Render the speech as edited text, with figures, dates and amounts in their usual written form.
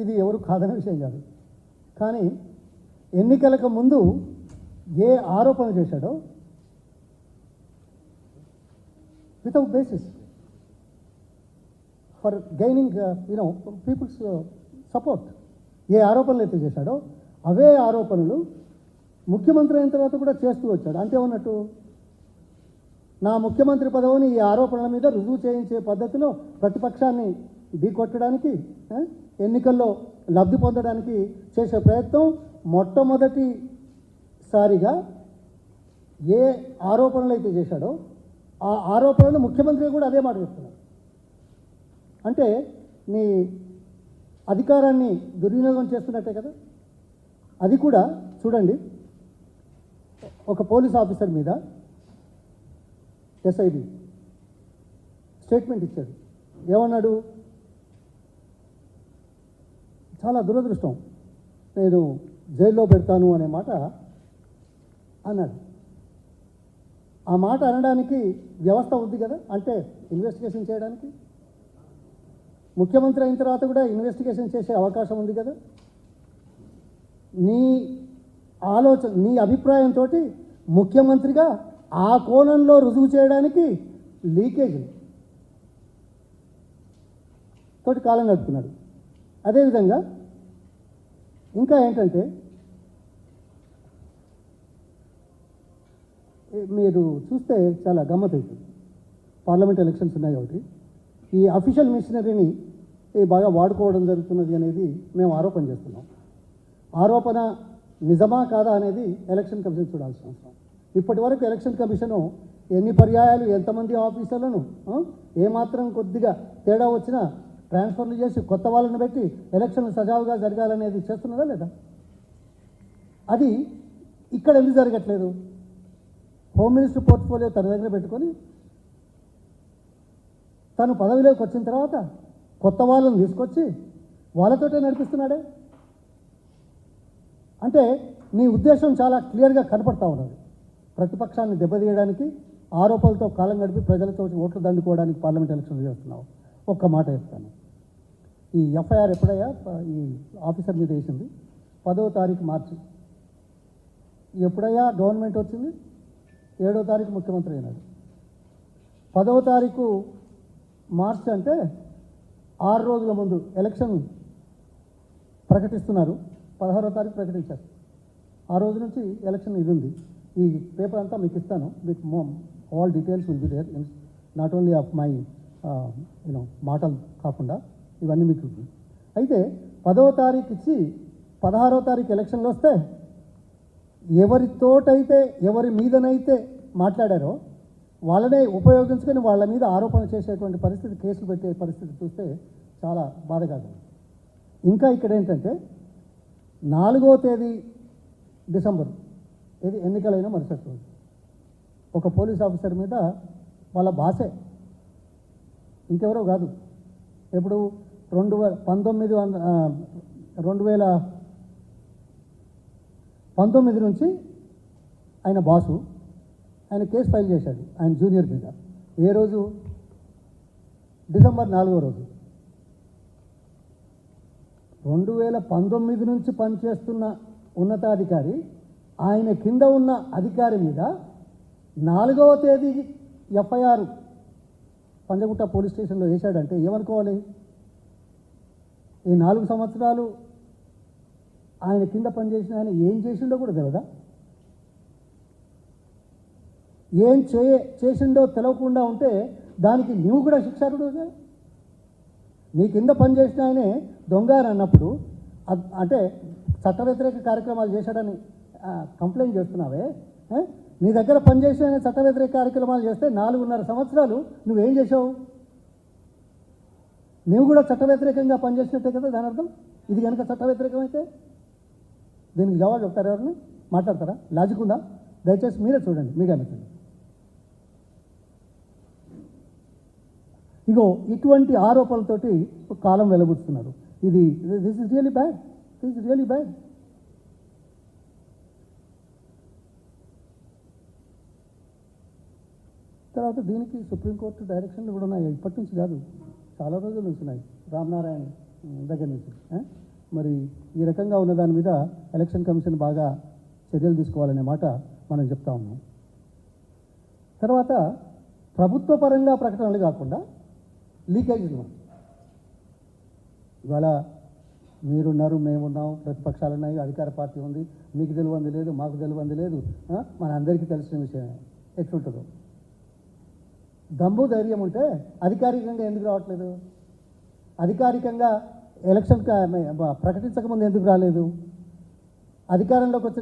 ఇది ఎవరు కాదనే విషయం కాదు. కానీ ఎన్నికలకు ముందు ఏ ఆరోపణ చేశాడో without basis for gaining people's support, ఏ ఆరోపణలు అయితే చేశాడో అవే ఆరోపణలు ముఖ్యమంత్రి అయిన తర్వాత కూడా చేస్తూ వచ్చాడు. అంటే ఉన్నట్టు నా ముఖ్యమంత్రి పదవిని ఈ ఆరోపణల మీద రుజువు చేయించే పద్ధతిలో ప్రతిపక్షాన్ని ఢీకొట్టడానికి, ఎన్నికల్లో లబ్ధి పొందడానికి చేసే ప్రయత్నం మొట్టమొదటిసారిగా ఏ ఆరోపణలు అయితే చేశాడో ఆ ఆరోపణలు ముఖ్యమంత్రి కూడా అదే మాట చెప్తున్నారు. అంటే నీ అధికారాన్ని దుర్వినియోగం చేస్తున్నట్టే కదా. అది కూడా చూడండి, ఒక పోలీస్ ఆఫీసర్ మీద ఎస్ఐడి స్టేట్మెంట్ ఇచ్చాడు. ఏమన్నాడు? చాలా దురదృష్టం, నేను జైల్లో పెడతాను అనే మాట అన్నాడు. ఆ మాట అనడానికి వ్యవస్థ ఉంది కదా, అంటే ఇన్వెస్టిగేషన్ చేయడానికి. ముఖ్యమంత్రి అయిన తర్వాత కూడా ఇన్వెస్టిగేషన్ చేసే అవకాశం ఉంది కదా. నీ ఆలోచన, నీ అభిప్రాయంతో ముఖ్యమంత్రిగా ఆ కోణంలో రుజువు చేయడానికి లీకేజ్ తోటి కాలం గడుపుతున్నాడు. అదేవిధంగా ఇంకా ఏంటంటే, మీరు చూస్తే చాలా గమ్మత్తవుతుంది. పార్లమెంట్ ఎలక్షన్స్ ఉన్నాయి కాబట్టి ఈ అఫీషియల్ మిషనరీని బాగా వాడుకోవడం జరుగుతున్నది అనేది మేము ఆరోపణ చేస్తున్నాం. ఆరోపణ నిజమా కాదా అనేది ఎలక్షన్ కమిషన్ చూడాల్సిన అవసరం. ఇప్పటి వరకు ఎలక్షన్ కమిషను ఎన్ని పర్యాయాలు ఎంతమంది ఆఫీసర్లను ఏమాత్రం కొద్దిగా తేడా వచ్చినా ట్రాన్స్ఫర్లు చేసి కొత్త వాళ్ళని పెట్టి ఎలక్షన్లు సజావుగా జరగాలనేది చేస్తున్నదా లేదా? అది ఇక్కడ ఎందుకు జరగట్లేదు? హోమ్ మినిస్టర్ పోర్ట్ఫోలియో తన దగ్గర పెట్టుకొని తను పదవిలోకి వచ్చిన తర్వాత కొత్త వాళ్ళని తీసుకొచ్చి వాళ్ళతోటే నడిపిస్తున్నాడే. అంటే నీ ఉద్దేశం చాలా క్లియర్గా కనపడతా ఉన్నది. ప్రతిపక్షాన్ని దెబ్బతీయడానికి, ఆరోపణలతో కాలం గడిపి ప్రజలతో ఓట్లు దండుకోవడానికి పార్లమెంట్ ఎలక్షన్లు చేస్తున్నావు. ఒక్క మాట చెప్తాను, ఈ ఎఫ్ఐఆర్ ఎప్పుడయ్యా ఈ ఆఫీసర్ మీద వేసింది? 10వ తారీఖు మార్చి. ఎప్పుడయ్యా గవర్నమెంట్ వచ్చింది? 7వ తారీఖు ముఖ్యమంత్రి అయినాడు. 10వ తారీఖు మార్చి అంటే 6 రోజుల ముందు ఎలక్షన్ ప్రకటిస్తున్నారు. 16వ తారీఖు ప్రకటించారు. ఆ రోజు నుంచి ఎలక్షన్ ఇది ఉంది. ఈ పేపర్ అంతా మీకు ఇస్తాను. With all details will be there, not only of my మాటలు కాకుండా ఇవన్నీ మీకు. అయితే 10వ తారీఖు ఇచ్చి 16వ తారీఖు ఎలక్షన్లు వస్తే ఎవరితోటైతే ఎవరి మీదనైతే మాట్లాడారో వాళ్ళనే ఉపయోగించుకొని వాళ్ళ మీద ఆరోపణ చేసేటువంటి పరిస్థితి, కేసులు పెట్టే పరిస్థితి చూస్తే చాలా బాధగా ఉంది. ఇంకా ఇక్కడ ఏంటంటే 4వ తేదీ డిసెంబర్, ఇది ఎన్నికలైన మరుసటి రోజు ఒక పోలీస్ ఆఫీసర్ మీద వాళ్ళ బాసే, ఇంకెవరో కాదు, ఎప్పుడు 2019 నుంచి ఆయన బాసు ఆయన కేసు ఫైల్ చేశాడు ఆయన జూనియర్ మీద. ఏ రోజు? డిసెంబర్ 4వ రోజు. 2019 నుంచి పనిచేస్తున్న ఉన్నతాధికారి ఆయన కింద ఉన్న అధికారి మీద 4వ తేదీ ఎఫ్ఐఆర్ పంజగుట్ట పోలీస్ స్టేషన్లో వేశాడంటే ఏమనుకోవాలి? ఈ 4 సంవత్సరాలు ఆయన కింద పనిచేసిన ఆయన ఏం చేసిండో కూడా తెలియదా? ఏం చేసిండో తెలవకుండా ఉంటే దానికి నువ్వు కూడా శిక్షార్హుడుగా. నీ కింద పనిచేసిన ఆయనే దొంగ అని అన్నప్పుడు, అంటే చట్ట వ్యతిరేక కార్యక్రమాలు చేశాడని కంప్లైంట్ చేస్తున్నావే, నీ దగ్గర పనిచేసిన ఆయన చట్ట వ్యతిరేక కార్యక్రమాలు చేస్తే 4.5 సంవత్సరాలు నువ్వేం చేసావు? నువ్వు కూడా చట్ట వ్యతిరేకంగా పనిచేసినట్టే కదా దాని అర్థం. ఇది కనుక చట్ట వ్యతిరేకమైతే దీనికి జవాబు చెప్తారు? ఎవరిని మాట్లాడతారా? లాజిక్ ఉందా? దయచేసి మీరే చూడండి, మీరే అనుకోండి. ఇగో ఇటువంటి ఆరోపణలతోటి కాలం వెలబుచ్చుతున్నారు. This is really bad, this is really bad. తర్వాత దీనికి సుప్రీంకోర్టు డైరెక్షన్లు కూడా ఉన్నాయి. ఇప్పటి నుంచి కాదు, చాలా రోజుల నుంచి ఉన్నాయి. రామనారాయణ దగ్గర నుంచి మరి ఈ రకంగా ఉన్న దాని మీద ఎలక్షన్ కమిషన్ బాగా చర్యలు తీసుకోవాలనే మాట మనం చెప్తా ఉన్నాం. తర్వాత ప్రభుత్వ పరంగా ప్రకటనలు కాకుండా లీకేజీలు. ఇవాళ మీరున్నారు, మేమున్నాం, ప్రతిపక్షాలు ఉన్నాయి, అధికార పార్టీ ఉంది, మీకు తెలియంది లేదు, మాకు తెలియంది లేదు, మన అందరికీ తెలిసిన విషయమే. ఎట్లుంటుందో దమ్ము ధైర్యం ఉంటే అధికారికంగా ఎందుకు రావట్లేదు? అధికారికంగా ఎలక్షన్ ప్రకటించకముందు ఎందుకు రాలేదు? అధికారంలోకి వచ్చిన